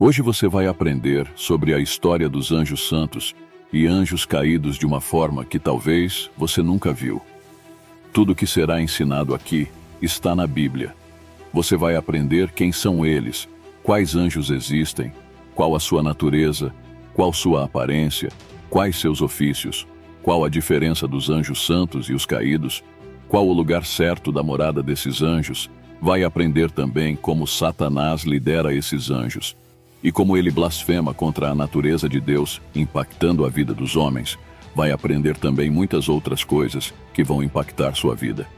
Hoje você vai aprender sobre a história dos anjos santos e anjos caídos de uma forma que talvez você nunca viu. Tudo que será ensinado aqui está na Bíblia. Você vai aprender quem são eles, quais anjos existem, qual a sua natureza, qual sua aparência, quais seus ofícios, qual a diferença dos anjos santos e os caídos, qual o lugar certo da morada desses anjos. Vai aprender também como Satanás lidera esses anjos e como ele blasfema contra a natureza de Deus, impactando a vida dos homens. Vai aprender também muitas outras coisas que vão impactar sua vida.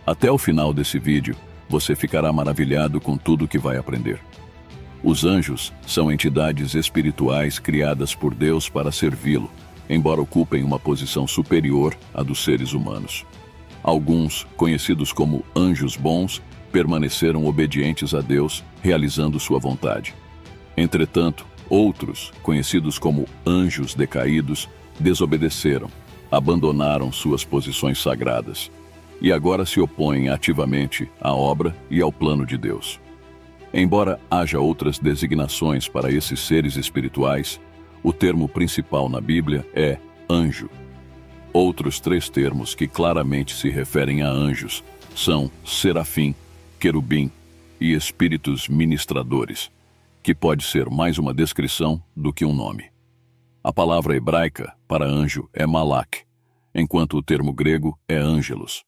Até o final desse vídeo, você ficará maravilhado com tudo que vai aprender. Os anjos são entidades espirituais criadas por Deus para servi-lo, embora ocupem uma posição superior à dos seres humanos. Alguns, conhecidos como anjos bons, permaneceram obedientes a Deus, realizando sua vontade. Entretanto, outros, conhecidos como anjos decaídos, desobedeceram, abandonaram suas posições sagradas e agora se opõem ativamente à obra e ao plano de Deus. Embora haja outras designações para esses seres espirituais, o termo principal na Bíblia é anjo. Outros três termos que claramente se referem a anjos são serafim, querubim e espíritos ministradores, que pode ser mais uma descrição do que um nome. A palavra hebraica para anjo é malak, enquanto o termo grego é ângelos.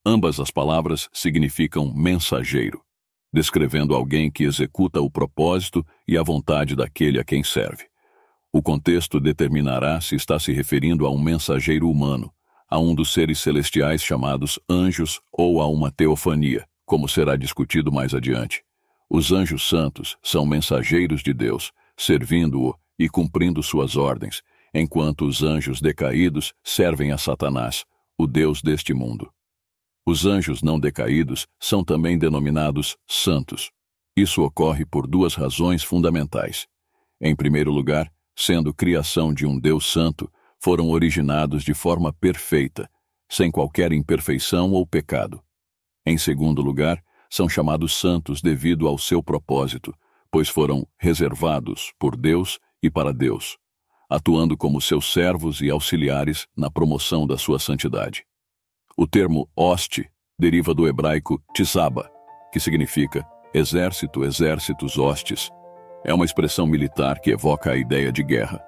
Ambas as palavras significam mensageiro, descrevendo alguém que executa o propósito e a vontade daquele a quem serve. O contexto determinará se está se referindo a um mensageiro humano, a um dos seres celestiais chamados anjos ou a uma teofania, como será discutido mais adiante. Os anjos santos são mensageiros de Deus, servindo-o e cumprindo suas ordens, enquanto os anjos decaídos servem a Satanás, o Deus deste mundo. Os anjos não decaídos são também denominados santos. Isso ocorre por duas razões fundamentais. Em primeiro lugar, sendo criação de um Deus santo, foram originados de forma perfeita, sem qualquer imperfeição ou pecado. Em segundo lugar, são chamados santos devido ao seu propósito, pois foram reservados por Deus e para Deus, atuando como seus servos e auxiliares na promoção da sua santidade. O termo hoste deriva do hebraico tisaba, que significa exército, exércitos, hostes. É uma expressão militar que evoca a ideia de guerra.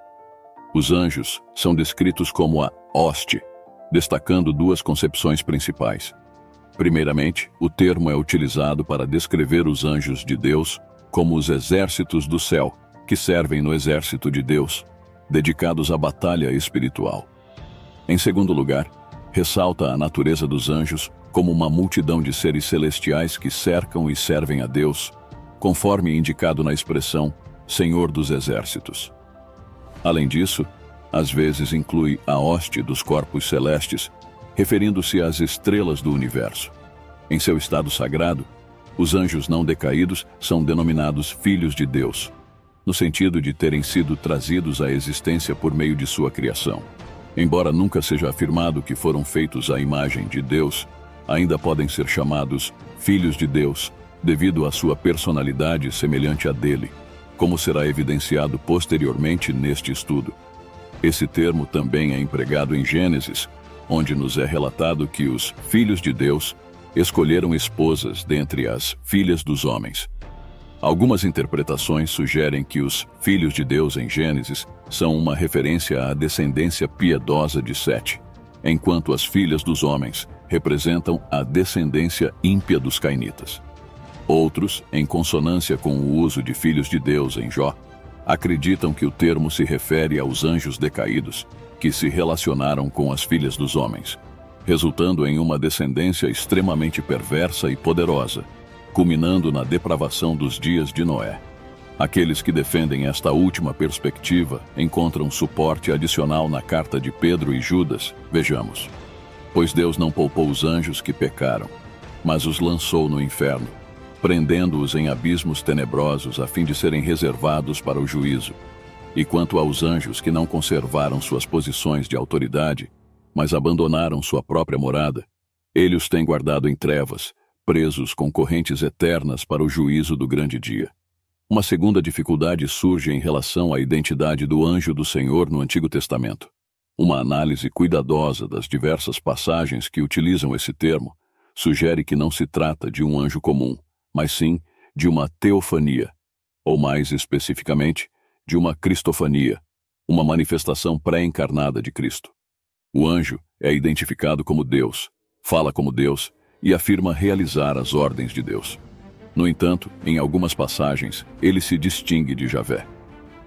Os anjos são descritos como a hoste, destacando duas concepções principais. Primeiramente, o termo é utilizado para descrever os anjos de Deus como os exércitos do céu, que servem no exército de Deus, dedicados à batalha espiritual. Em segundo lugar, ressalta a natureza dos anjos como uma multidão de seres celestiais que cercam e servem a Deus, conforme indicado na expressão Senhor dos Exércitos. Além disso, às vezes inclui a hoste dos corpos celestes, referindo-se às estrelas do universo. Em seu estado sagrado, os anjos não decaídos são denominados filhos de Deus, no sentido de terem sido trazidos à existência por meio de sua criação. Embora nunca seja afirmado que foram feitos à imagem de Deus, ainda podem ser chamados filhos de Deus, devido à sua personalidade semelhante à dele, como será evidenciado posteriormente neste estudo. Esse termo também é empregado em Gênesis, onde nos é relatado que os filhos de Deus escolheram esposas dentre as filhas dos homens. Algumas interpretações sugerem que os filhos de Deus em Gênesis são uma referência à descendência piedosa de Sete, enquanto as filhas dos homens representam a descendência ímpia dos cainitas. Outros, em consonância com o uso de filhos de Deus em Jó, acreditam que o termo se refere aos anjos decaídos, que se relacionaram com as filhas dos homens, resultando em uma descendência extremamente perversa e poderosa, culminando na depravação dos dias de Noé. Aqueles que defendem esta última perspectiva encontram suporte adicional na carta de Pedro e Judas. Vejamos. Pois Deus não poupou os anjos que pecaram, mas os lançou no inferno, prendendo-os em abismos tenebrosos a fim de serem reservados para o juízo. E quanto aos anjos que não conservaram suas posições de autoridade, mas abandonaram sua própria morada, ele os tem guardado em trevas, presos com correntes eternas para o juízo do grande dia. Uma segunda dificuldade surge em relação à identidade do anjo do Senhor no Antigo Testamento. Uma análise cuidadosa das diversas passagens que utilizam esse termo sugere que não se trata de um anjo comum, mas sim de uma teofania, ou mais especificamente, de uma cristofania, uma manifestação pré-encarnada de Cristo. O anjo é identificado como Deus, fala como Deus e afirma realizar as ordens de Deus. No entanto, em algumas passagens, ele se distingue de Javé.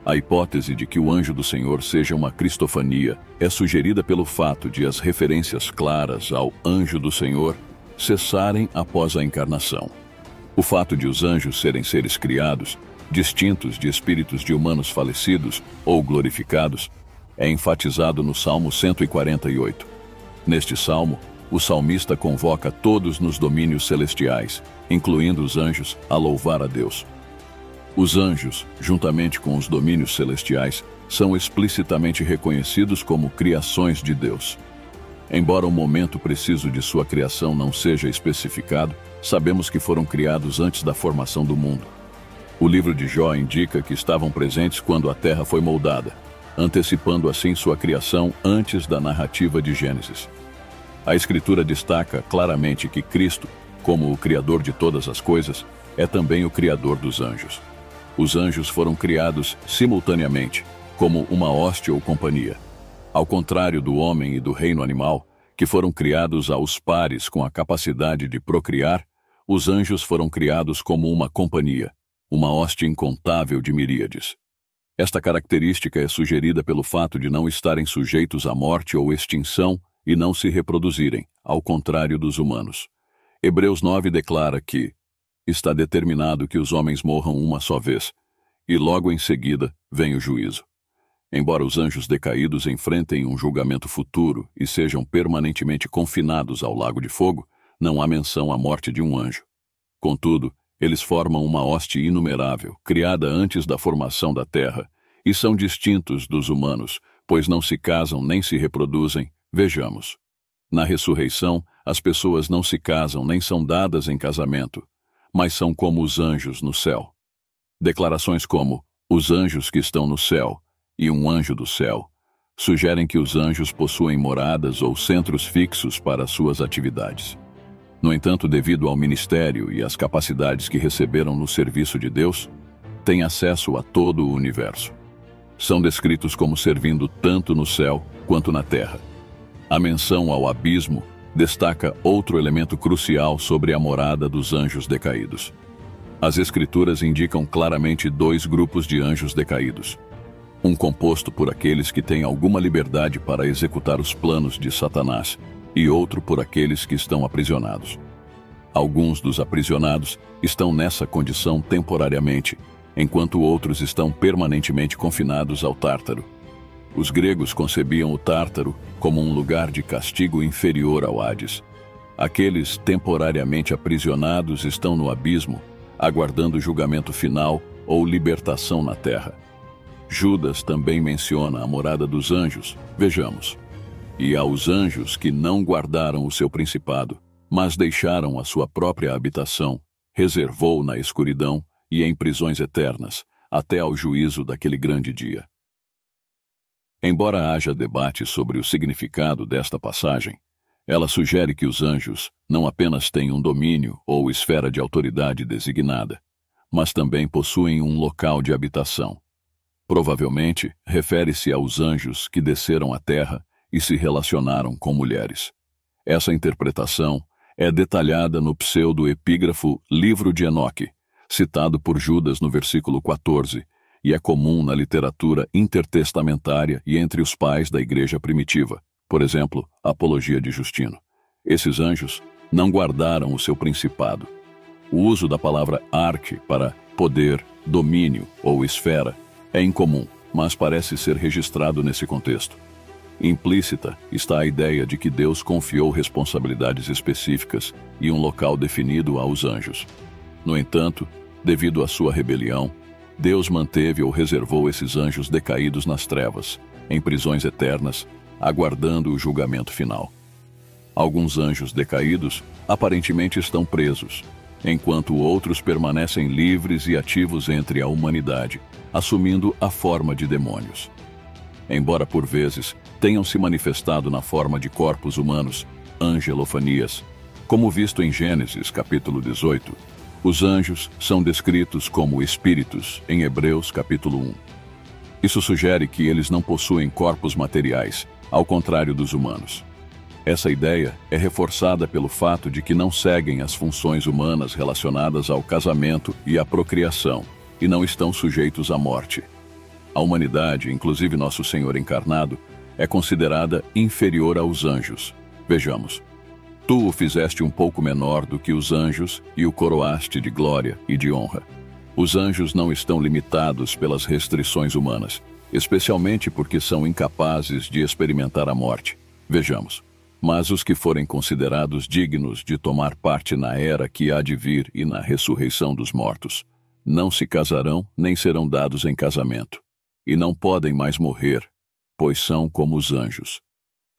A hipótese de que o anjo do Senhor seja uma cristofania é sugerida pelo fato de as referências claras ao anjo do Senhor cessarem após a encarnação. O fato de os anjos serem seres criados, distintos de espíritos de humanos falecidos ou glorificados, é enfatizado no Salmo 148. Neste salmo, o salmista convoca todos nos domínios celestiais, incluindo os anjos, a louvar a Deus. Os anjos, juntamente com os domínios celestiais, são explicitamente reconhecidos como criações de Deus. Embora o momento preciso de sua criação não seja especificado, sabemos que foram criados antes da formação do mundo. O livro de Jó indica que estavam presentes quando a terra foi moldada, antecipando assim sua criação antes da narrativa de Gênesis. A Escritura destaca claramente que Cristo, como o Criador de todas as coisas, é também o Criador dos anjos. Os anjos foram criados simultaneamente, como uma hoste ou companhia. Ao contrário do homem e do reino animal, que foram criados aos pares com a capacidade de procriar, os anjos foram criados como uma companhia, uma hoste incontável de miríades. Esta característica é sugerida pelo fato de não estarem sujeitos à morte ou extinção e não se reproduzirem, ao contrário dos humanos. Hebreus 9 declara que está determinado que os homens morram uma só vez, e logo em seguida vem o juízo. Embora os anjos decaídos enfrentem um julgamento futuro e sejam permanentemente confinados ao lago de fogo, não há menção à morte de um anjo. Contudo, eles formam uma hoste inumerável, criada antes da formação da terra, e são distintos dos humanos, pois não se casam nem se reproduzem. Vejamos. Na ressurreição, as pessoas não se casam nem são dadas em casamento, mas são como os anjos no céu. Declarações como os anjos que estão no céu e um anjo do céu sugerem que os anjos possuem moradas ou centros fixos para suas atividades. No entanto, devido ao ministério e às capacidades que receberam no serviço de Deus, têm acesso a todo o universo. São descritos como servindo tanto no céu quanto na terra. A menção ao abismo destaca outro elemento crucial sobre a morada dos anjos decaídos. As Escrituras indicam claramente dois grupos de anjos decaídos. Um composto por aqueles que têm alguma liberdade para executar os planos de Satanás, e outro por aqueles que estão aprisionados. Alguns dos aprisionados estão nessa condição temporariamente, enquanto outros estão permanentemente confinados ao Tártaro. Os gregos concebiam o Tártaro como um lugar de castigo inferior ao Hades. Aqueles temporariamente aprisionados estão no abismo, aguardando julgamento final ou libertação na terra. Judas também menciona a morada dos anjos. Vejamos. E aos anjos que não guardaram o seu principado, mas deixaram a sua própria habitação, reservou na escuridão e em prisões eternas, até ao juízo daquele grande dia. Embora haja debate sobre o significado desta passagem, ela sugere que os anjos não apenas têm um domínio ou esfera de autoridade designada, mas também possuem um local de habitação. Provavelmente, refere-se aos anjos que desceram à terra e se relacionaram com mulheres. Essa interpretação é detalhada no pseudo-epígrafo Livro de Enoque, citado por Judas no versículo 14, e é comum na literatura intertestamentária e entre os pais da igreja primitiva, por exemplo, a Apologia de Justino. Esses anjos não guardaram o seu principado. O uso da palavra arque para poder, domínio ou esfera é incomum, mas parece ser registrado nesse contexto. Implícita está a ideia de que Deus confiou responsabilidades específicas e um local definido aos anjos. No entanto, devido à sua rebelião, Deus manteve ou reservou esses anjos decaídos nas trevas, em prisões eternas, aguardando o julgamento final. Alguns anjos decaídos aparentemente estão presos, enquanto outros permanecem livres e ativos entre a humanidade, assumindo a forma de demônios. Embora por vezes tenham se manifestado na forma de corpos humanos, angelofanias, como visto em Gênesis capítulo 18, os anjos são descritos como espíritos em Hebreus capítulo 1. Isso sugere que eles não possuem corpos materiais, ao contrário dos humanos. Essa ideia é reforçada pelo fato de que não seguem as funções humanas relacionadas ao casamento e à procriação, e não estão sujeitos à morte. A humanidade, inclusive nosso Senhor encarnado, é considerada inferior aos anjos. Vejamos. Tu o fizeste um pouco menor do que os anjos e o coroaste de glória e de honra. Os anjos não estão limitados pelas restrições humanas, especialmente porque são incapazes de experimentar a morte. Vejamos. Mas os que forem considerados dignos de tomar parte na era que há de vir e na ressurreição dos mortos, não se casarão nem serão dados em casamento, e não podem mais morrer, pois são como os anjos.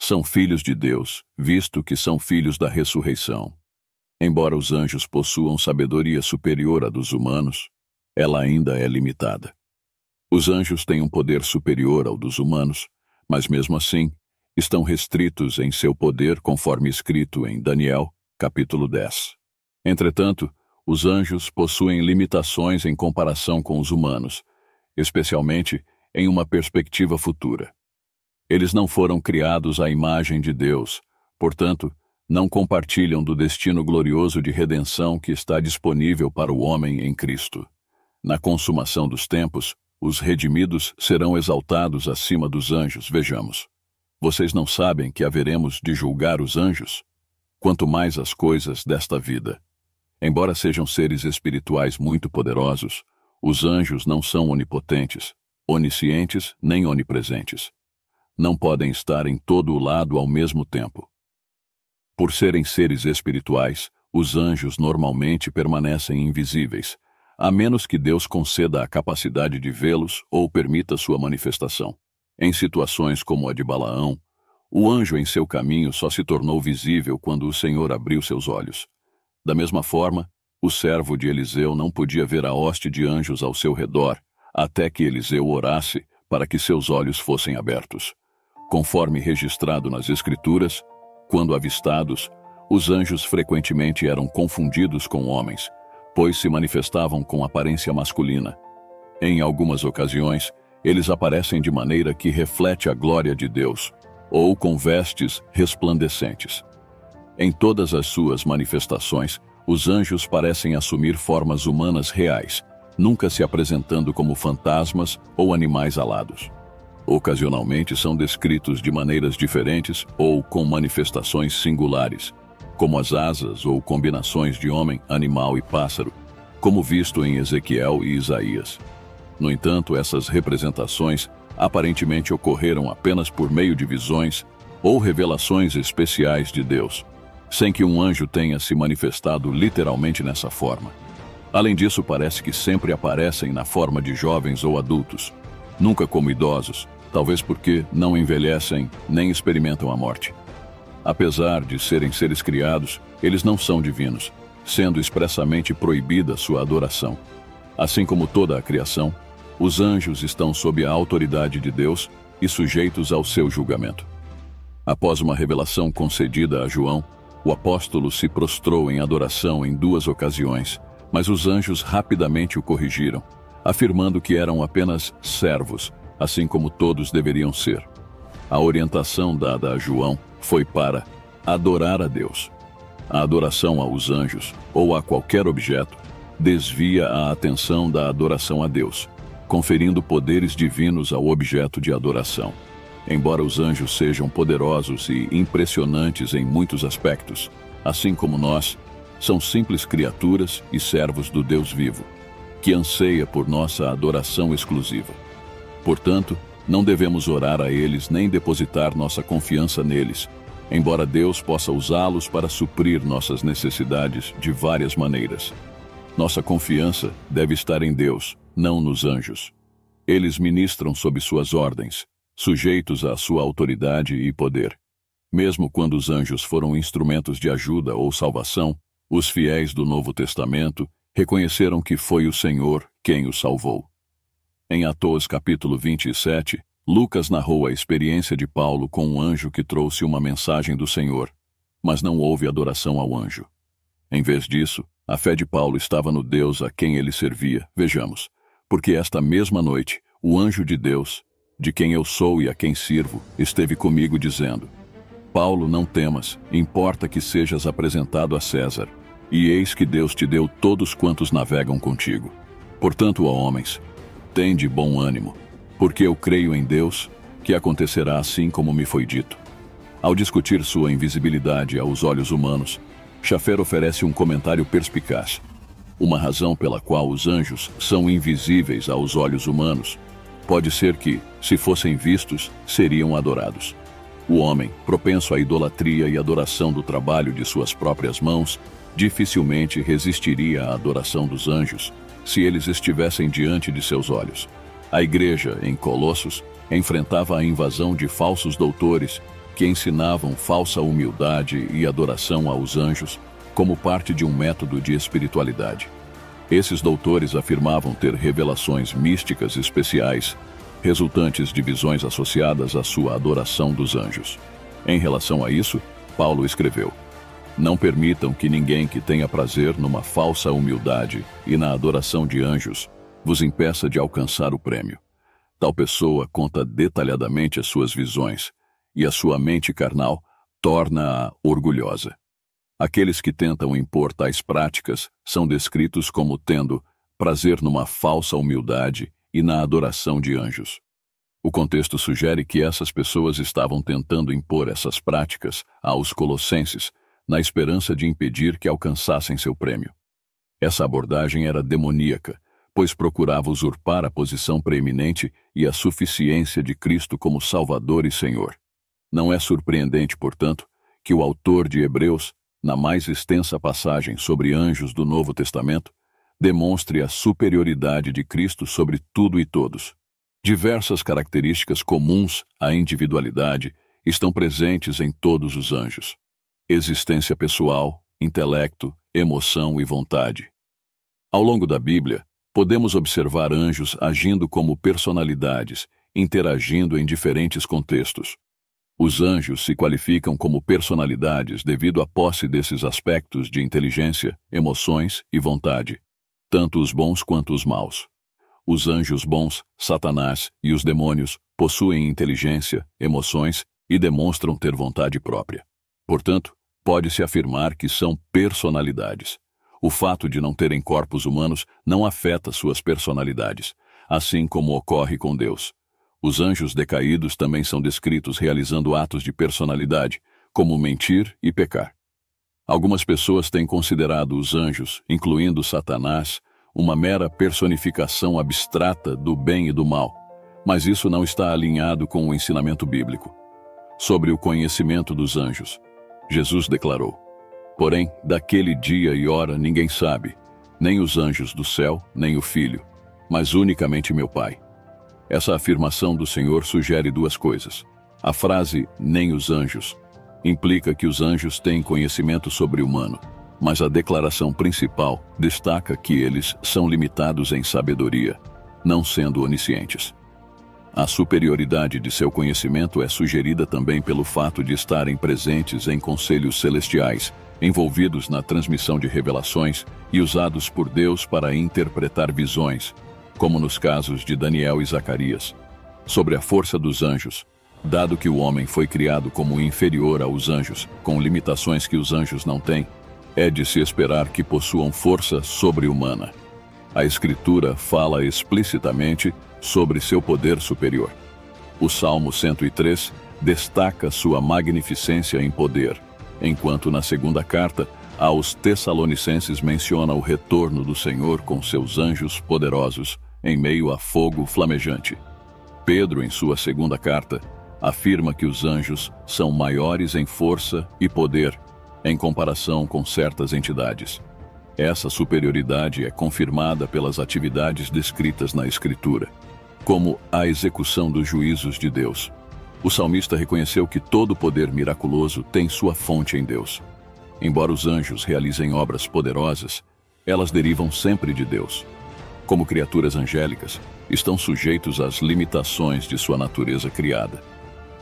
São filhos de Deus, visto que são filhos da ressurreição. Embora os anjos possuam sabedoria superior à dos humanos, ela ainda é limitada. Os anjos têm um poder superior ao dos humanos, mas mesmo assim, estão restritos em seu poder conforme escrito em Daniel, capítulo 10. Entretanto, os anjos possuem limitações em comparação com os humanos, especialmente em uma perspectiva futura. Eles não foram criados à imagem de Deus, portanto, não compartilham do destino glorioso de redenção que está disponível para o homem em Cristo. Na consumação dos tempos, os redimidos serão exaltados acima dos anjos. Vejamos. Vocês não sabem que haveremos de julgar os anjos? Quanto mais as coisas desta vida. Embora sejam seres espirituais muito poderosos, os anjos não são onipotentes, oniscientes nem onipresentes. Não podem estar em todo o lado ao mesmo tempo. Por serem seres espirituais, os anjos normalmente permanecem invisíveis, a menos que Deus conceda a capacidade de vê-los ou permita sua manifestação. Em situações como a de Balaão, o anjo em seu caminho só se tornou visível quando o Senhor abriu seus olhos. Da mesma forma, o servo de Eliseu não podia ver a hoste de anjos ao seu redor, até que Eliseu orasse para que seus olhos fossem abertos. Conforme registrado nas Escrituras, quando avistados, os anjos frequentemente eram confundidos com homens, pois se manifestavam com aparência masculina. Em algumas ocasiões, eles aparecem de maneira que reflete a glória de Deus, ou com vestes resplandecentes. Em todas as suas manifestações, os anjos parecem assumir formas humanas reais, nunca se apresentando como fantasmas ou animais alados. Ocasionalmente são descritos de maneiras diferentes ou com manifestações singulares, como as asas ou combinações de homem, animal e pássaro, como visto em Ezequiel e Isaías. No entanto, essas representações aparentemente ocorreram apenas por meio de visões ou revelações especiais de Deus, sem que um anjo tenha se manifestado literalmente nessa forma. Além disso, parece que sempre aparecem na forma de jovens ou adultos, nunca como idosos, talvez porque não envelhecem nem experimentam a morte. Apesar de serem seres criados, eles não são divinos, sendo expressamente proibida sua adoração. Assim como toda a criação, os anjos estão sob a autoridade de Deus e sujeitos ao seu julgamento. Após uma revelação concedida a João, o apóstolo se prostrou em adoração em 2 ocasiões, mas os anjos rapidamente o corrigiram, afirmando que eram apenas servos, assim como todos deveriam ser. A orientação dada a João foi para adorar a Deus. A adoração aos anjos, ou a qualquer objeto, desvia a atenção da adoração a Deus, conferindo poderes divinos ao objeto de adoração. Embora os anjos sejam poderosos e impressionantes em muitos aspectos, assim como nós, são simples criaturas e servos do Deus vivo, que anseia por nossa adoração exclusiva. Portanto, não devemos orar a eles nem depositar nossa confiança neles, embora Deus possa usá-los para suprir nossas necessidades de várias maneiras. Nossa confiança deve estar em Deus, não nos anjos. Eles ministram sob suas ordens, sujeitos à sua autoridade e poder. Mesmo quando os anjos foram instrumentos de ajuda ou salvação, Os fiéis do Novo Testamento reconheceram que foi o Senhor quem os salvou. Em Atos capítulo 27, Lucas narrou a experiência de Paulo com um anjo que trouxe uma mensagem do Senhor, mas não houve adoração ao anjo. Em vez disso, a fé de Paulo estava no Deus a quem ele servia. Vejamos, porque esta mesma noite, o anjo de Deus, de quem eu sou e a quem sirvo, esteve comigo dizendo: Paulo, não temas, importa que sejas apresentado a César, e eis que Deus te deu todos quantos navegam contigo. Portanto, ó homens, tende bom ânimo, porque eu creio em Deus, que acontecerá assim como me foi dito. Ao discutir sua invisibilidade aos olhos humanos, Schaffer oferece um comentário perspicaz. Uma razão pela qual os anjos são invisíveis aos olhos humanos pode ser que, se fossem vistos, seriam adorados. O homem, propenso à idolatria e adoração do trabalho de suas próprias mãos, dificilmente resistiria à adoração dos anjos, se eles estivessem diante de seus olhos. A igreja, em Colossos, enfrentava a invasão de falsos doutores que ensinavam falsa humildade e adoração aos anjos como parte de um método de espiritualidade. Esses doutores afirmavam ter revelações místicas especiais, resultantes de visões associadas à sua adoração dos anjos. Em relação a isso, Paulo escreveu: Não permitam que ninguém que tenha prazer numa falsa humildade e na adoração de anjos vos impeça de alcançar o prêmio. Tal pessoa conta detalhadamente as suas visões, e a sua mente carnal torna-a orgulhosa. Aqueles que tentam impor tais práticas são descritos como tendo prazer numa falsa humildade e na adoração de anjos. O contexto sugere que essas pessoas estavam tentando impor essas práticas aos colossenses, na esperança de impedir que alcançassem seu prêmio. Essa abordagem era demoníaca, pois procurava usurpar a posição preeminente e a suficiência de Cristo como Salvador e Senhor. Não é surpreendente, portanto, que o autor de Hebreus, na mais extensa passagem sobre anjos do Novo Testamento, demonstre a superioridade de Cristo sobre tudo e todos. Diversas características comuns à individualidade estão presentes em todos os anjos: existência pessoal, intelecto, emoção e vontade. Ao longo da Bíblia, podemos observar anjos agindo como personalidades, interagindo em diferentes contextos. Os anjos se qualificam como personalidades devido à posse desses aspectos de inteligência, emoções e vontade, tanto os bons quanto os maus. Os anjos bons, Satanás e os demônios possuem inteligência, emoções e demonstram ter vontade própria. Portanto, pode-se afirmar que são personalidades. O fato de não terem corpos humanos não afeta suas personalidades, assim como ocorre com Deus. Os anjos decaídos também são descritos realizando atos de personalidade, como mentir e pecar. Algumas pessoas têm considerado os anjos, incluindo Satanás, uma mera personificação abstrata do bem e do mal, mas isso não está alinhado com o ensinamento bíblico. Sobre o conhecimento dos anjos, Jesus declarou: Porém, daquele dia e hora ninguém sabe, nem os anjos do céu, nem o Filho, mas unicamente meu Pai. Essa afirmação do Senhor sugere duas coisas. A frase "nem os anjos" implica que os anjos têm conhecimento sobre-humano, mas a declaração principal destaca que eles são limitados em sabedoria, não sendo oniscientes. A superioridade de seu conhecimento é sugerida também pelo fato de estarem presentes em conselhos celestiais, envolvidos na transmissão de revelações e usados por Deus para interpretar visões, como nos casos de Daniel e Zacarias. Sobre a força dos anjos, dado que o homem foi criado como inferior aos anjos, com limitações que os anjos não têm, é de se esperar que possuam força sobre-humana. A Escritura fala explicitamente sobre seu poder superior. O Salmo 103 destaca sua magnificência em poder, enquanto na segunda carta, aos Tessalonicenses menciona o retorno do Senhor com seus anjos poderosos, em meio a fogo flamejante. Pedro, em sua segunda carta, afirma que os anjos são maiores em força e poder, em comparação com certas entidades. Essa superioridade é confirmada pelas atividades descritas na Escritura, como a execução dos juízos de Deus. O salmista reconheceu que todo poder miraculoso tem sua fonte em Deus. Embora os anjos realizem obras poderosas, elas derivam sempre de Deus. Como criaturas angélicas, estão sujeitos às limitações de sua natureza criada.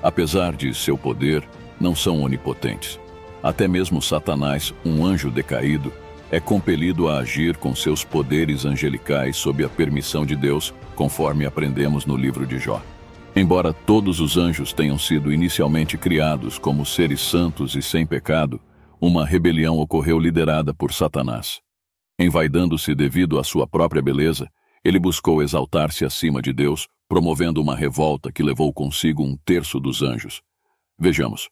Apesar de seu poder, não são onipotentes. Até mesmo Satanás, um anjo decaído, é compelido a agir com seus poderes angelicais sob a permissão de Deus, conforme aprendemos no livro de Jó. Embora todos os anjos tenham sido inicialmente criados como seres santos e sem pecado, uma rebelião ocorreu liderada por Satanás. Envaidando-se devido à sua própria beleza, ele buscou exaltar-se acima de Deus, promovendo uma revolta que levou consigo 1/3 dos anjos. Vejamos.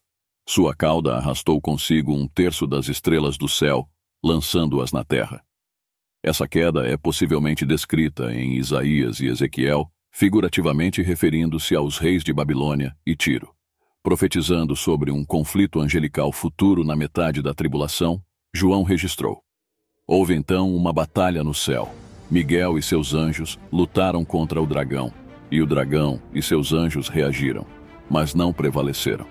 Sua cauda arrastou consigo 1/3 das estrelas do céu, lançando-as na terra. Essa queda é possivelmente descrita em Isaías e Ezequiel, figurativamente referindo-se aos reis de Babilônia e Tiro. Profetizando sobre um conflito angelical futuro na metade da tribulação, João registrou: houve então uma batalha no céu. Miguel e seus anjos lutaram contra o dragão, e o dragão e seus anjos reagiram, mas não prevaleceram.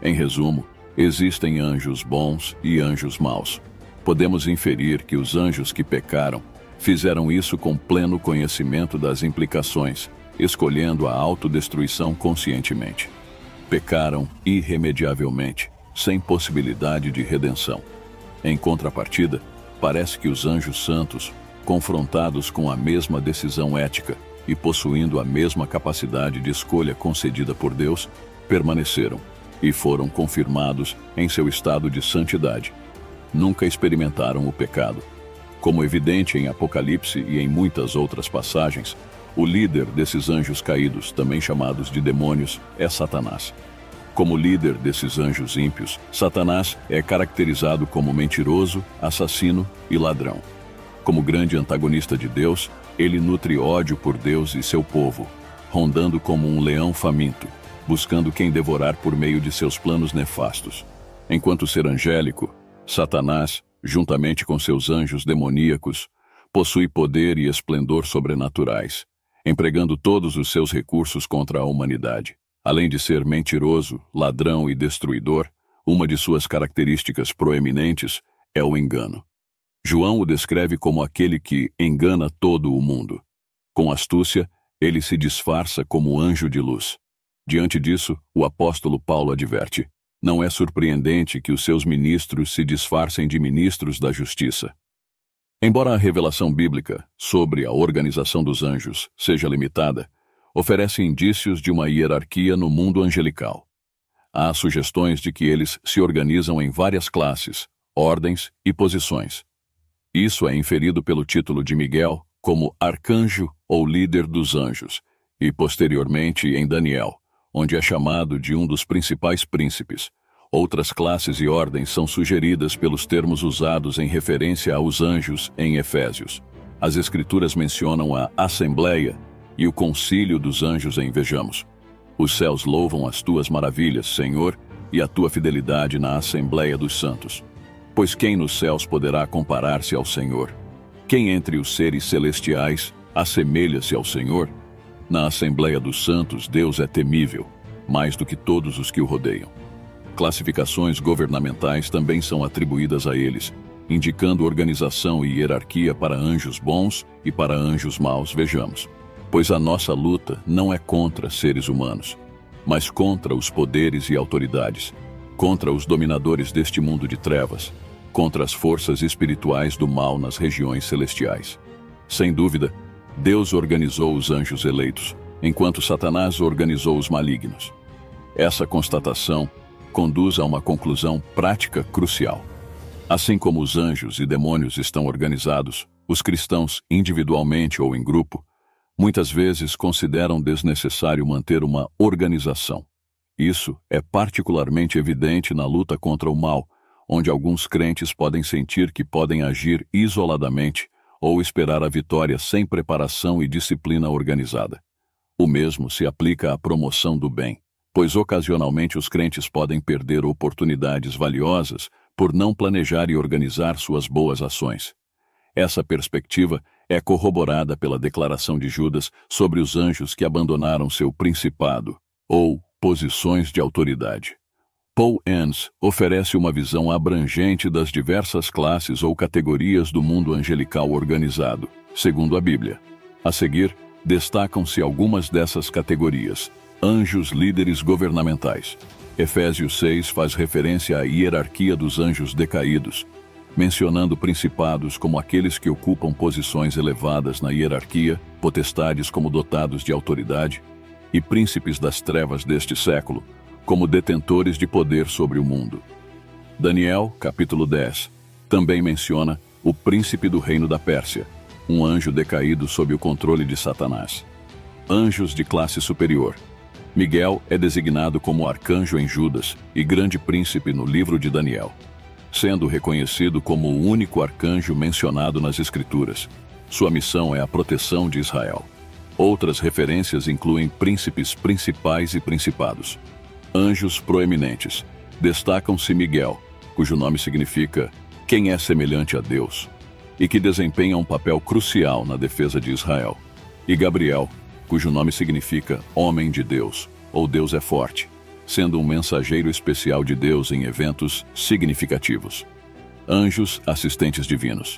Em resumo, existem anjos bons e anjos maus. Podemos inferir que os anjos que pecaram fizeram isso com pleno conhecimento das implicações, escolhendo a autodestruição conscientemente. Pecaram irremediavelmente, sem possibilidade de redenção. Em contrapartida, parece que os anjos santos, confrontados com a mesma decisão ética e possuindo a mesma capacidade de escolha concedida por Deus, permaneceram e foram confirmados em seu estado de santidade. Nunca experimentaram o pecado. Como evidente em Apocalipse e em muitas outras passagens, o líder desses anjos caídos, também chamados de demônios, é Satanás. Como líder desses anjos ímpios, Satanás é caracterizado como mentiroso, assassino e ladrão. Como grande antagonista de Deus, ele nutre ódio por Deus e seu povo, rondando como um leão faminto, buscando quem devorar por meio de seus planos nefastos. Enquanto ser angélico, Satanás, juntamente com seus anjos demoníacos, possui poder e esplendor sobrenaturais, empregando todos os seus recursos contra a humanidade. Além de ser mentiroso, ladrão e destruidor, uma de suas características proeminentes é o engano. João o descreve como aquele que engana todo o mundo. Com astúcia, ele se disfarça como anjo de luz. Diante disso, o apóstolo Paulo adverte: não é surpreendente que os seus ministros se disfarcem de ministros da justiça. Embora a revelação bíblica sobre a organização dos anjos seja limitada, oferece indícios de uma hierarquia no mundo angelical. Há sugestões de que eles se organizam em várias classes, ordens e posições. Isso é inferido pelo título de Miguel como arcanjo ou líder dos anjos, e posteriormente em Daniel, onde é chamado de um dos principais príncipes. Outras classes e ordens são sugeridas pelos termos usados em referência aos anjos em Efésios. As Escrituras mencionam a Assembleia e o Concílio dos Anjos em Vejamos. Os céus louvam as tuas maravilhas, Senhor, e a tua fidelidade na Assembleia dos Santos. Pois quem nos céus poderá comparar-se ao Senhor? Quem entre os seres celestiais assemelha-se ao Senhor? Na Assembleia dos Santos, Deus é temível, mais do que todos os que o rodeiam. Classificações governamentais também são atribuídas a eles, indicando organização e hierarquia para anjos bons e para anjos maus. Vejamos. Pois a nossa luta não é contra seres humanos, mas contra os poderes e autoridades, contra os dominadores deste mundo de trevas, contra as forças espirituais do mal nas regiões celestiais. Sem dúvida, Deus organizou os anjos eleitos, enquanto Satanás organizou os malignos. Essa constatação conduz a uma conclusão prática crucial. Assim como os anjos e demônios estão organizados, os cristãos, individualmente ou em grupo, muitas vezes consideram desnecessário manter uma organização. Isso é particularmente evidente na luta contra o mal, onde alguns crentes podem sentir que podem agir isoladamente ou esperar a vitória sem preparação e disciplina organizada. O mesmo se aplica à promoção do bem, pois ocasionalmente os crentes podem perder oportunidades valiosas por não planejar e organizar suas boas ações. Essa perspectiva é corroborada pela declaração de Judas sobre os anjos que abandonaram seu principado, ou posições de autoridade. Paul Enns oferece uma visão abrangente das diversas classes ou categorias do mundo angelical organizado, segundo a Bíblia. A seguir, destacam-se algumas dessas categorias. Anjos líderes governamentais. Efésios 6 faz referência à hierarquia dos anjos decaídos, mencionando principados como aqueles que ocupam posições elevadas na hierarquia, potestades como dotados de autoridade, e príncipes das trevas deste século, como detentores de poder sobre o mundo. Daniel, capítulo 10, também menciona o príncipe do reino da Pérsia, um anjo decaído sob o controle de Satanás. Anjos de classe superior. Miguel é designado como arcanjo em Judas e grande príncipe no livro de Daniel, sendo reconhecido como o único arcanjo mencionado nas Escrituras. Sua missão é a proteção de Israel. Outras referências incluem príncipes principais e principados. Anjos proeminentes. Destacam-se Miguel, cujo nome significa quem é semelhante a Deus, e que desempenha um papel crucial na defesa de Israel, e Gabriel, cujo nome significa homem de Deus, ou Deus é forte, sendo um mensageiro especial de Deus em eventos significativos. Anjos assistentes divinos.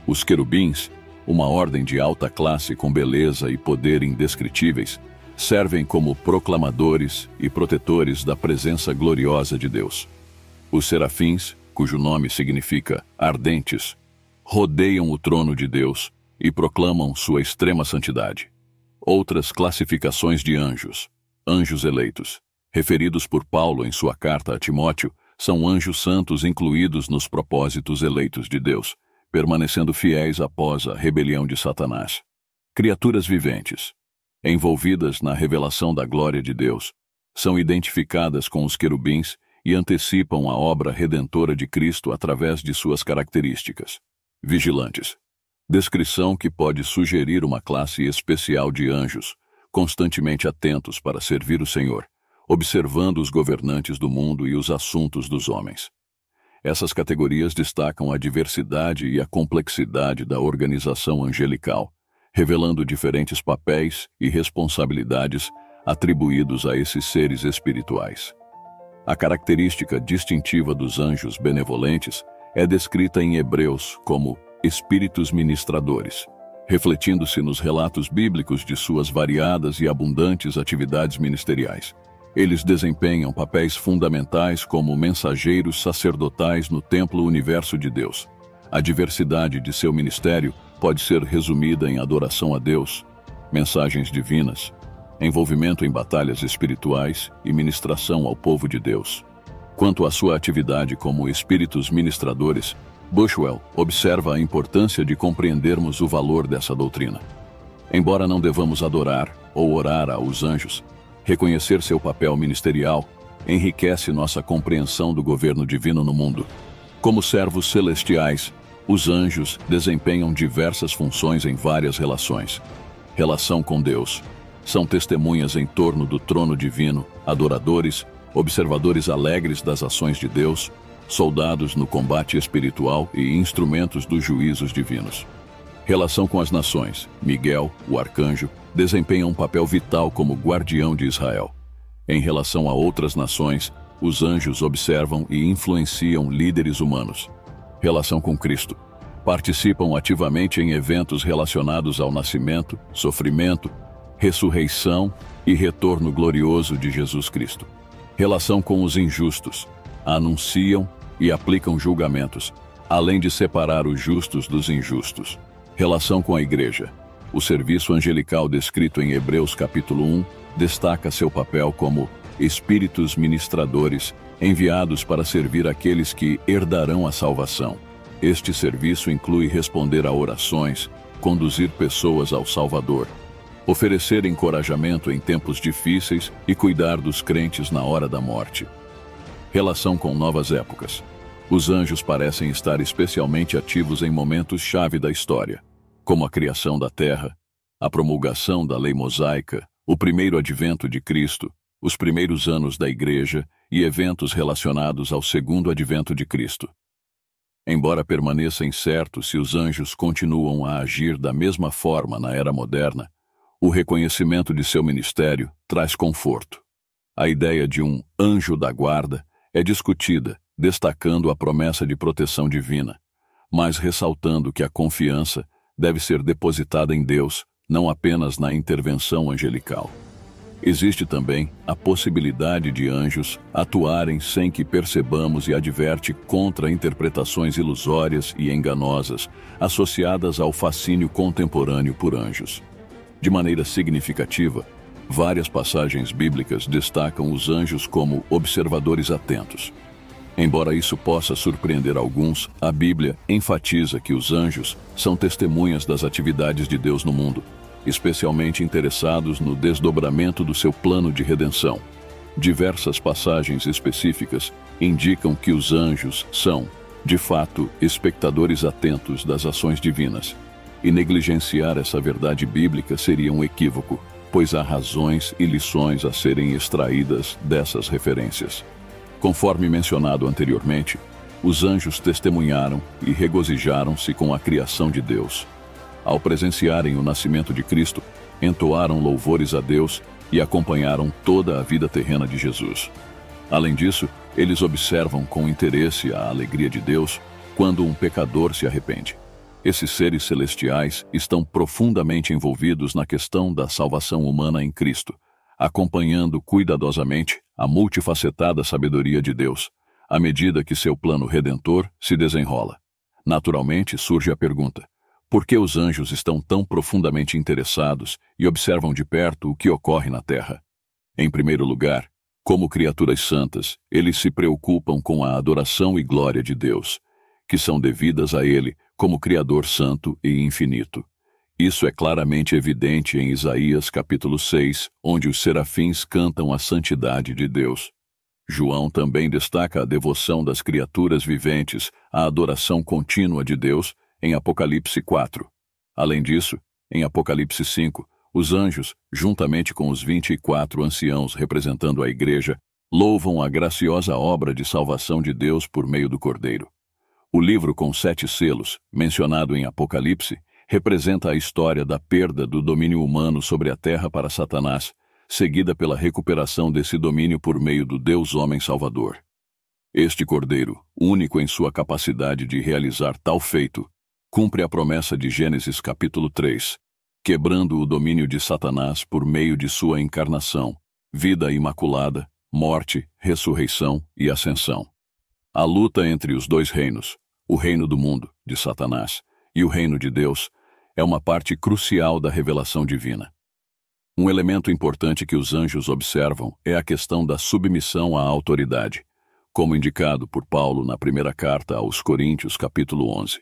Os querubins, uma ordem de alta classe com beleza e poder indescritíveis, servem como proclamadores e protetores da presença gloriosa de Deus. Os serafins, cujo nome significa ardentes, rodeiam o trono de Deus e proclamam sua extrema santidade. Outras classificações de anjos. Anjos eleitos, referidos por Paulo em sua carta a Timóteo, são anjos santos incluídos nos propósitos eleitos de Deus, permanecendo fiéis após a rebelião de Satanás. Criaturas viventes, envolvidas na revelação da glória de Deus, são identificadas com os querubins e antecipam a obra redentora de Cristo através de suas características. Vigilantes. Descrição que pode sugerir uma classe especial de anjos, constantemente atentos para servir o Senhor, observando os governantes do mundo e os assuntos dos homens. Essas categorias destacam a diversidade e a complexidade da organização angelical, revelando diferentes papéis e responsabilidades atribuídos a esses seres espirituais. A característica distintiva dos anjos benevolentes é descrita em Hebreus como espíritos ministradores, refletindo-se nos relatos bíblicos de suas variadas e abundantes atividades ministeriais. Eles desempenham papéis fundamentais como mensageiros sacerdotais no templo universo de Deus. A diversidade de seu ministério pode ser resumida em adoração a Deus, mensagens divinas, envolvimento em batalhas espirituais e ministração ao povo de Deus. Quanto à sua atividade como espíritos ministradores, Bushwell observa a importância de compreendermos o valor dessa doutrina. Embora não devamos adorar ou orar aos anjos, reconhecer seu papel ministerial enriquece nossa compreensão do governo divino no mundo. Como servos celestiais, os anjos desempenham diversas funções em várias relações. Relação com Deus. São testemunhas em torno do trono divino, adoradores, observadores alegres das ações de Deus, soldados no combate espiritual e instrumentos dos juízos divinos. Relação com as nações. Miguel, o arcanjo, desempenha um papel vital como guardião de Israel. Em relação a outras nações, os anjos observam e influenciam líderes humanos. Relação com Cristo. Participam ativamente em eventos relacionados ao nascimento, sofrimento, ressurreição e retorno glorioso de Jesus Cristo. Relação com os injustos. Anunciam e aplicam julgamentos, além de separar os justos dos injustos. Relação com a Igreja. O serviço angelical descrito em Hebreus capítulo 1 destaca seu papel como espíritos ministradores enviados para servir aqueles que herdarão a salvação. Este serviço inclui responder a orações, conduzir pessoas ao Salvador, oferecer encorajamento em tempos difíceis e cuidar dos crentes na hora da morte. Relação com novas épocas. Os anjos parecem estar especialmente ativos em momentos-chave da história, como a criação da Terra, a promulgação da lei mosaica, o primeiro advento de Cristo, os primeiros anos da Igreja e eventos relacionados ao segundo advento de Cristo. Embora permaneça incerto se os anjos continuam a agir da mesma forma na era moderna, o reconhecimento de seu ministério traz conforto. A ideia de um anjo da guarda é discutida, destacando a promessa de proteção divina, mas ressaltando que a confiança deve ser depositada em Deus, não apenas na intervenção angelical. Existe também a possibilidade de anjos atuarem sem que percebamos e adverte contra interpretações ilusórias e enganosas associadas ao fascínio contemporâneo por anjos. De maneira significativa, várias passagens bíblicas destacam os anjos como observadores atentos. Embora isso possa surpreender alguns, a Bíblia enfatiza que os anjos são testemunhas das atividades de Deus no mundo, especialmente interessados no desdobramento do seu plano de redenção. Diversas passagens específicas indicam que os anjos são, de fato, espectadores atentos das ações divinas, e negligenciar essa verdade bíblica seria um equívoco, pois há razões e lições a serem extraídas dessas referências. Conforme mencionado anteriormente, os anjos testemunharam e regozijaram-se com a criação de Deus. Ao presenciarem o nascimento de Cristo, entoaram louvores a Deus e acompanharam toda a vida terrena de Jesus. Além disso, eles observam com interesse a alegria de Deus quando um pecador se arrepende. Esses seres celestiais estão profundamente envolvidos na questão da salvação humana em Cristo, acompanhando cuidadosamente a multifacetada sabedoria de Deus, à medida que seu plano redentor se desenrola. Naturalmente surge a pergunta: por que os anjos estão tão profundamente interessados e observam de perto o que ocorre na Terra? Em primeiro lugar, como criaturas santas, eles se preocupam com a adoração e glória de Deus, que são devidas a Ele como Criador santo e infinito. Isso é claramente evidente em Isaías capítulo 6, onde os serafins cantam a santidade de Deus. João também destaca a devoção das criaturas viventes à adoração contínua de Deus em Apocalipse 4. Além disso, em Apocalipse 5, os anjos, juntamente com os 24 anciãos representando a Igreja, louvam a graciosa obra de salvação de Deus por meio do Cordeiro. O livro com 7 selos, mencionado em Apocalipse, representa a história da perda do domínio humano sobre a terra para Satanás, seguida pela recuperação desse domínio por meio do Deus-Homem Salvador. Este Cordeiro, único em sua capacidade de realizar tal feito, cumpre a promessa de Gênesis capítulo 3, quebrando o domínio de Satanás por meio de sua encarnação, vida imaculada, morte, ressurreição e ascensão. A luta entre os dois reinos, o reino do mundo, de Satanás, e o reino de Deus, é uma parte crucial da revelação divina. Um elemento importante que os anjos observam é a questão da submissão à autoridade, como indicado por Paulo na primeira carta aos Coríntios, capítulo 11.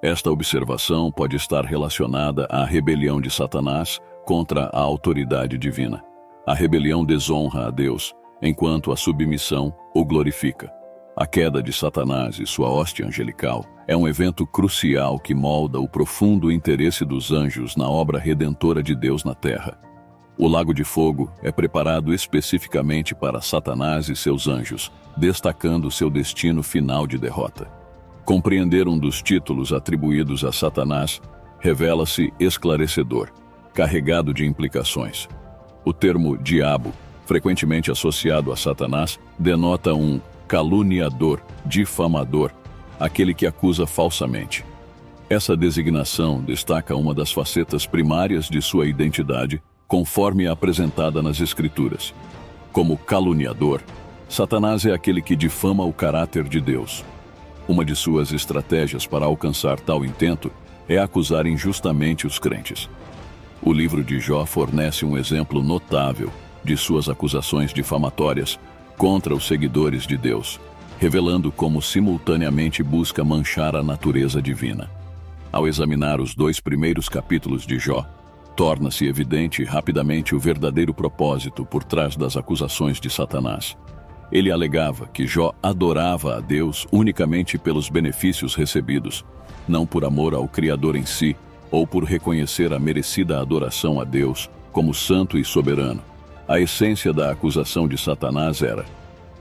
Esta observação pode estar relacionada à rebelião de Satanás contra a autoridade divina. A rebelião desonra a Deus, enquanto a submissão o glorifica. A queda de Satanás e sua hoste angelical é um evento crucial que molda o profundo interesse dos anjos na obra redentora de Deus na terra. O lago de fogo é preparado especificamente para Satanás e seus anjos, destacando seu destino final de derrota. Compreender um dos títulos atribuídos a Satanás revela-se esclarecedor, carregado de implicações. O termo diabo, frequentemente associado a Satanás, denota um caluniador, difamador, aquele que acusa falsamente. Essa designação destaca uma das facetas primárias de sua identidade, conforme apresentada nas Escrituras. Como caluniador, Satanás é aquele que difama o caráter de Deus. Uma de suas estratégias para alcançar tal intento é acusar injustamente os crentes. O livro de Jó fornece um exemplo notável de suas acusações difamatórias contra os seguidores de Deus, revelando como simultaneamente busca manchar a natureza divina. Ao examinar os 2 primeiros capítulos de Jó, torna-se evidente rapidamente o verdadeiro propósito por trás das acusações de Satanás. Ele alegava que Jó adorava a Deus unicamente pelos benefícios recebidos, não por amor ao Criador em si, ou por reconhecer a merecida adoração a Deus como santo e soberano. A essência da acusação de Satanás era: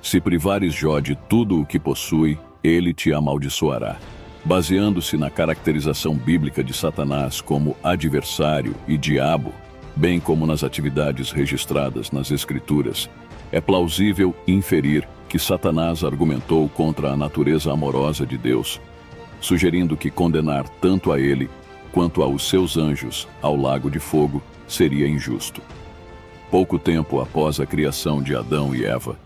se privares Jó de tudo o que possui, ele te amaldiçoará. Baseando-se na caracterização bíblica de Satanás como adversário e diabo, bem como nas atividades registradas nas Escrituras, é plausível inferir que Satanás argumentou contra a natureza amorosa de Deus, sugerindo que condenar tanto a ele quanto aos seus anjos ao lago de fogo seria injusto. Pouco tempo após a criação de Adão e Eva,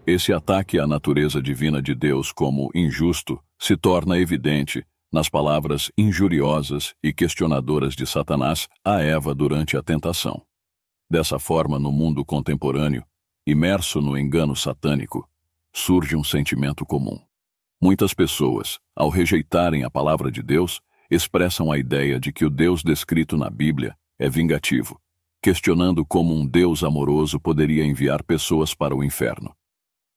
esse ataque à natureza divina de Deus como injusto se torna evidente nas palavras injuriosas e questionadoras de Satanás a Eva durante a tentação. Dessa forma, no mundo contemporâneo, imerso no engano satânico, surge um sentimento comum. Muitas pessoas, ao rejeitarem a palavra de Deus, expressam a ideia de que o Deus descrito na Bíblia é vingativo, questionando como um Deus amoroso poderia enviar pessoas para o inferno.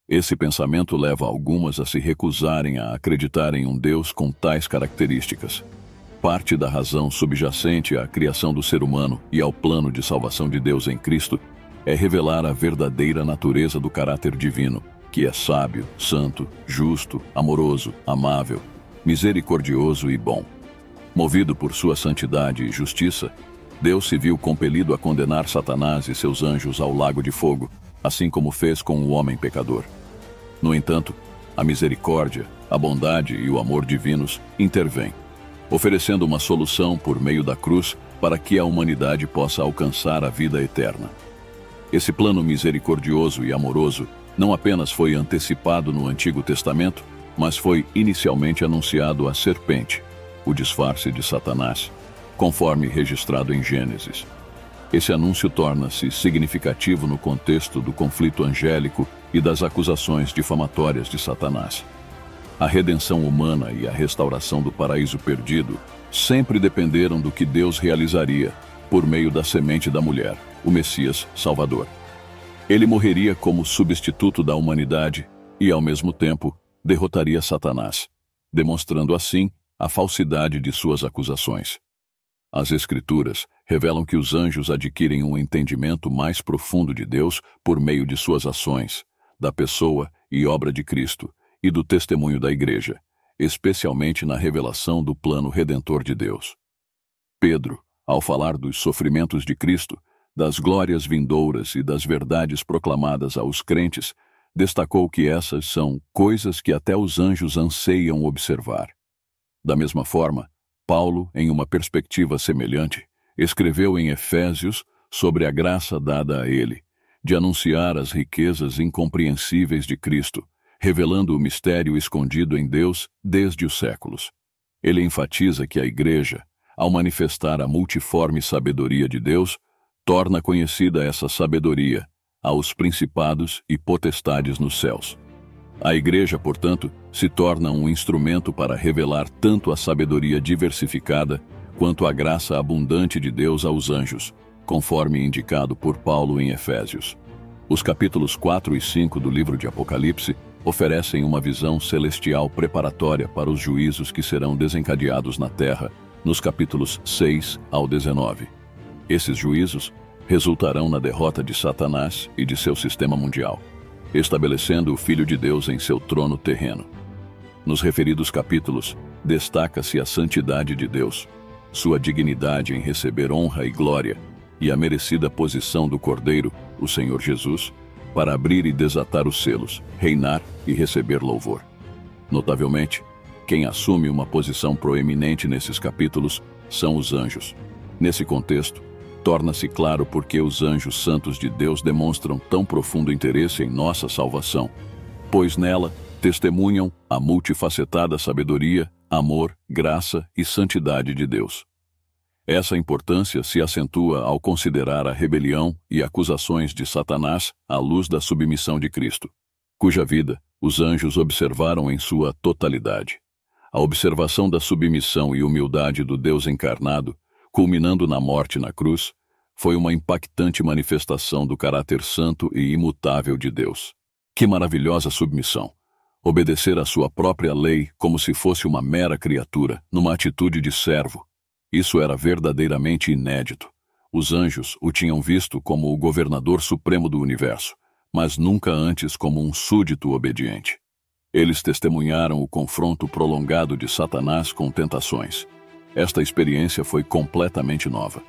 Esse pensamento leva algumas a se recusarem a acreditar em um Deus com tais características. Parte da razão subjacente à criação do ser humano e ao plano de salvação de Deus em Cristo é revelar a verdadeira natureza do caráter divino, que é sábio, santo, justo, amoroso, amável, misericordioso e bom. Movido por sua santidade e justiça, Deus se viu compelido a condenar Satanás e seus anjos ao lago de fogo, assim como fez com o homem pecador. No entanto, a misericórdia, a bondade e o amor divinos intervêm, oferecendo uma solução por meio da cruz para que a humanidade possa alcançar a vida eterna. Esse plano misericordioso e amoroso não apenas foi antecipado no Antigo Testamento, mas foi inicialmente anunciado à serpente, o disfarce de Satanás, conforme registrado em Gênesis. Esse anúncio torna-se significativo no contexto do conflito angélico e das acusações difamatórias de Satanás. A redenção humana e a restauração do paraíso perdido sempre dependeram do que Deus realizaria por meio da semente da mulher, o Messias Salvador. Ele morreria como substituto da humanidade e, ao mesmo tempo, derrotaria Satanás, demonstrando assim a falsidade de suas acusações. As Escrituras revelam que os anjos adquirem um entendimento mais profundo de Deus por meio de suas ações, da pessoa e obra de Cristo e do testemunho da Igreja, especialmente na revelação do plano redentor de Deus. Pedro, ao falar dos sofrimentos de Cristo, das glórias vindouras e das verdades proclamadas aos crentes, destacou que essas são coisas que até os anjos anseiam observar. Da mesma forma, Paulo, em uma perspectiva semelhante, escreveu em Efésios sobre a graça dada a ele, de anunciar as riquezas incompreensíveis de Cristo, revelando o mistério escondido em Deus desde os séculos. Ele enfatiza que a Igreja, ao manifestar a multiforme sabedoria de Deus, torna conhecida essa sabedoria aos principados e potestades nos céus. A Igreja, portanto, se torna um instrumento para revelar tanto a sabedoria diversificada quanto a graça abundante de Deus aos anjos, conforme indicado por Paulo em Efésios. Os capítulos 4 e 5 do livro de Apocalipse oferecem uma visão celestial preparatória para os juízos que serão desencadeados na terra, nos capítulos 6 ao 19. Esses juízos resultarão na derrota de Satanás e de seu sistema mundial, estabelecendo o Filho de Deus em seu trono terreno. Nos referidos capítulos, destaca-se a santidade de Deus, sua dignidade em receber honra e glória, e a merecida posição do Cordeiro, o Senhor Jesus, para abrir e desatar os selos, reinar e receber louvor. Notavelmente, quem assume uma posição proeminente nesses capítulos são os anjos. Nesse contexto, torna-se claro por que os anjos santos de Deus demonstram tão profundo interesse em nossa salvação, pois nela testemunham a multifacetada sabedoria, amor, graça e santidade de Deus. Essa importância se acentua ao considerar a rebelião e acusações de Satanás à luz da submissão de Cristo, cuja vida os anjos observaram em sua totalidade. A observação da submissão e humildade do Deus encarnado, culminando na morte na cruz, foi uma impactante manifestação do caráter santo e imutável de Deus. Que maravilhosa submissão! Obedecer à sua própria lei como se fosse uma mera criatura, numa atitude de servo. Isso era verdadeiramente inédito. Os anjos o tinham visto como o governador supremo do universo, mas nunca antes como um súdito obediente. Eles testemunharam o confronto prolongado de Satanás com tentações. Esta experiência foi completamente nova.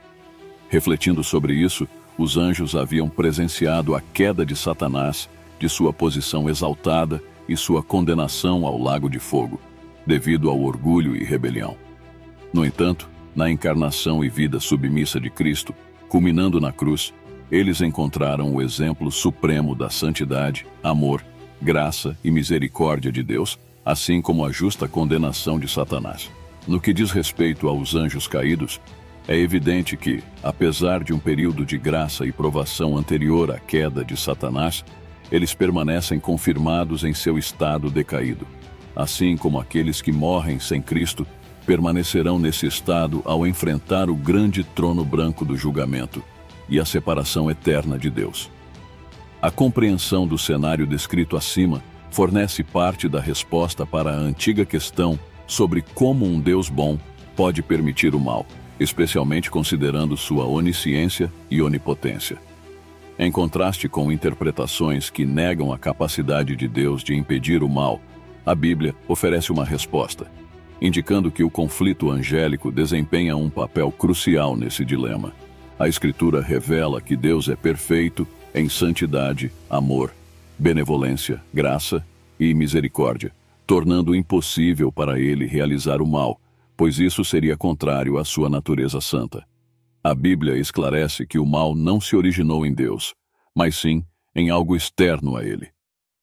Refletindo sobre isso, os anjos haviam presenciado a queda de Satanás de sua posição exaltada e sua condenação ao lago de fogo, devido ao orgulho e rebelião. No entanto, na encarnação e vida submissa de Cristo, culminando na cruz, eles encontraram o exemplo supremo da santidade, amor, graça e misericórdia de Deus, assim como a justa condenação de Satanás. No que diz respeito aos anjos caídos, é evidente que, apesar de um período de graça e provação anterior à queda de Satanás, eles permanecem confirmados em seu estado decaído. Assim como aqueles que morrem sem Cristo, permanecerão nesse estado ao enfrentar o grande trono branco do julgamento e a separação eterna de Deus. A compreensão do cenário descrito acima fornece parte da resposta para a antiga questão sobre como um Deus bom pode permitir o mal, especialmente considerando sua onisciência e onipotência. Em contraste com interpretações que negam a capacidade de Deus de impedir o mal, a Bíblia oferece uma resposta, indicando que o conflito angélico desempenha um papel crucial nesse dilema. A Escritura revela que Deus é perfeito em santidade, amor, benevolência, graça e misericórdia, tornando impossível para ele realizar o mal, pois isso seria contrário à sua natureza santa. A Bíblia esclarece que o mal não se originou em Deus, mas sim em algo externo a ele,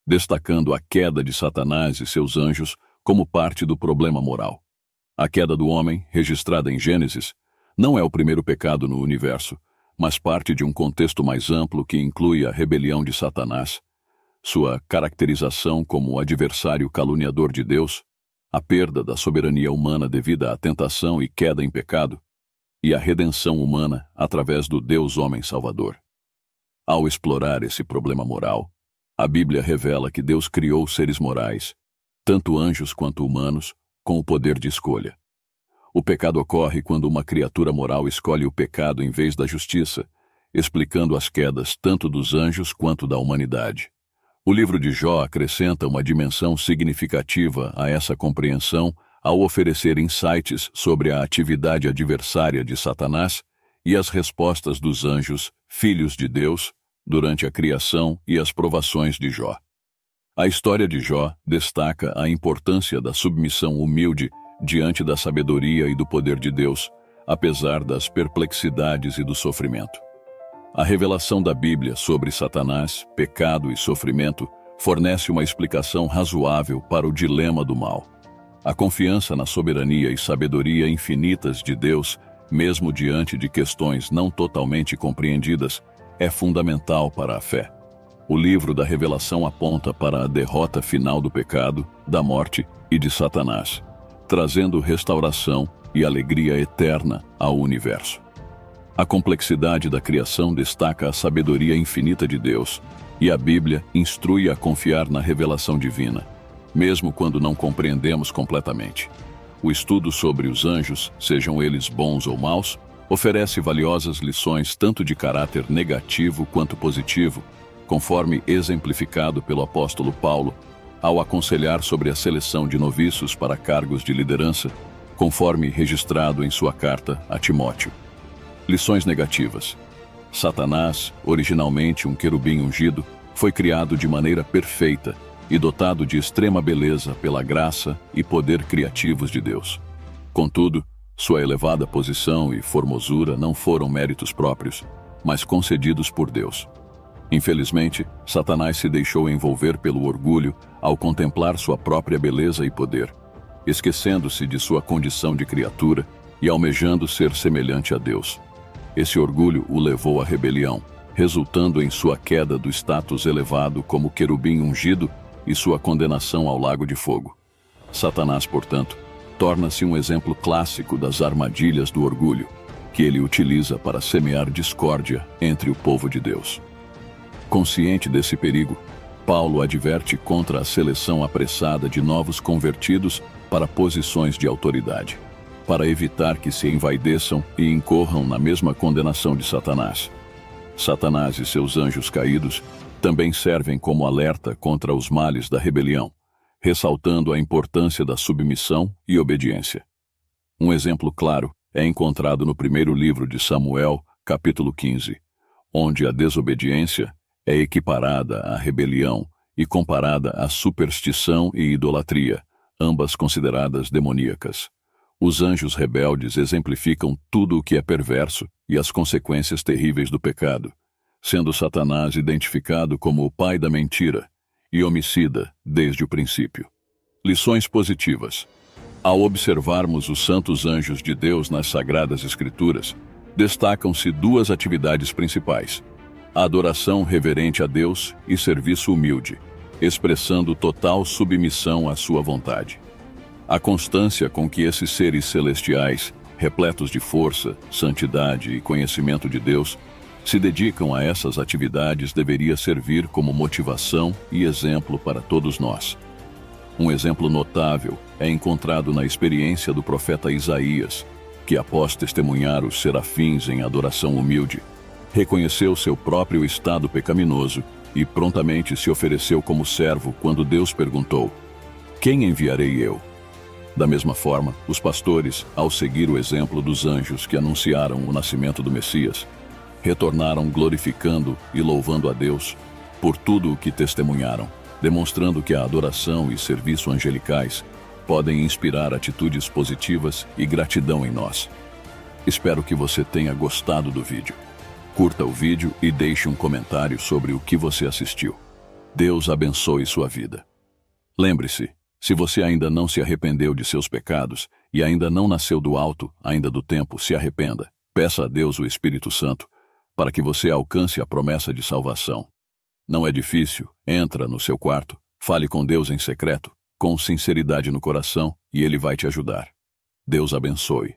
destacando a queda de Satanás e seus anjos como parte do problema moral. A queda do homem, registrada em Gênesis, não é o primeiro pecado no universo, mas parte de um contexto mais amplo que inclui a rebelião de Satanás, sua caracterização como adversário caluniador de Deus, a perda da soberania humana devido à tentação e queda em pecado, e a redenção humana através do Deus-Homem Salvador. Ao explorar esse problema moral, a Bíblia revela que Deus criou seres morais, tanto anjos quanto humanos, com o poder de escolha. O pecado ocorre quando uma criatura moral escolhe o pecado em vez da justiça, explicando as quedas tanto dos anjos quanto da humanidade. O livro de Jó acrescenta uma dimensão significativa a essa compreensão ao oferecer insights sobre a atividade adversária de Satanás e as respostas dos anjos, filhos de Deus, durante a criação e as provações de Jó. A história de Jó destaca a importância da submissão humilde diante da sabedoria e do poder de Deus, apesar das perplexidades e do sofrimento. A revelação da Bíblia sobre Satanás, pecado e sofrimento fornece uma explicação razoável para o dilema do mal. A confiança na soberania e sabedoria infinitas de Deus, mesmo diante de questões não totalmente compreendidas, é fundamental para a fé. O livro da Revelação aponta para a derrota final do pecado, da morte e de Satanás, trazendo restauração e alegria eterna ao universo. A complexidade da criação destaca a sabedoria infinita de Deus, e a Bíblia instrui a confiar na revelação divina, mesmo quando não compreendemos completamente. O estudo sobre os anjos, sejam eles bons ou maus, oferece valiosas lições tanto de caráter negativo quanto positivo, conforme exemplificado pelo apóstolo Paulo, ao aconselhar sobre a seleção de noviços para cargos de liderança, conforme registrado em sua carta a Timóteo. Lições negativas. Satanás, originalmente um querubim ungido, foi criado de maneira perfeita e dotado de extrema beleza pela graça e poder criativos de Deus. Contudo, sua elevada posição e formosura não foram méritos próprios, mas concedidos por Deus. Infelizmente, Satanás se deixou envolver pelo orgulho ao contemplar sua própria beleza e poder, esquecendo-se de sua condição de criatura e almejando ser semelhante a Deus. Esse orgulho o levou à rebelião, resultando em sua queda do status elevado como querubim ungido e sua condenação ao lago de fogo. Satanás, portanto, torna-se um exemplo clássico das armadilhas do orgulho, que ele utiliza para semear discórdia entre o povo de Deus. Consciente desse perigo, Paulo adverte contra a seleção apressada de novos convertidos para posições de autoridade, para evitar que se envaideçam e incorram na mesma condenação de Satanás. Satanás e seus anjos caídos também servem como alerta contra os males da rebelião, ressaltando a importância da submissão e obediência. Um exemplo claro é encontrado no primeiro livro de Samuel, capítulo 15, onde a desobediência é equiparada à rebelião e comparada à superstição e idolatria, ambas consideradas demoníacas. Os anjos rebeldes exemplificam tudo o que é perverso e as consequências terríveis do pecado, sendo Satanás identificado como o pai da mentira e homicida desde o princípio. Lições positivas. Ao observarmos os santos anjos de Deus nas Sagradas Escrituras, destacam-se duas atividades principais: a adoração reverente a Deus e serviço humilde, expressando total submissão à sua vontade. A constância com que esses seres celestiais, repletos de força, santidade e conhecimento de Deus, se dedicam a essas atividades deveria servir como motivação e exemplo para todos nós. Um exemplo notável é encontrado na experiência do profeta Isaías, que, após testemunhar os serafins em adoração humilde, reconheceu seu próprio estado pecaminoso e prontamente se ofereceu como servo quando Deus perguntou: "Quem enviarei eu?" Da mesma forma, os pastores, ao seguir o exemplo dos anjos que anunciaram o nascimento do Messias, retornaram glorificando e louvando a Deus por tudo o que testemunharam, demonstrando que a adoração e serviço angelicais podem inspirar atitudes positivas e gratidão em nós. Espero que você tenha gostado do vídeo. Curta o vídeo e deixe um comentário sobre o que você assistiu. Deus abençoe sua vida. Lembre-se, se você ainda não se arrependeu de seus pecados e ainda não nasceu do alto, ainda do tempo, se arrependa. Peça a Deus o Espírito Santo para que você alcance a promessa de salvação. Não é difícil, entra no seu quarto, fale com Deus em secreto, com sinceridade no coração, e Ele vai te ajudar. Deus abençoe.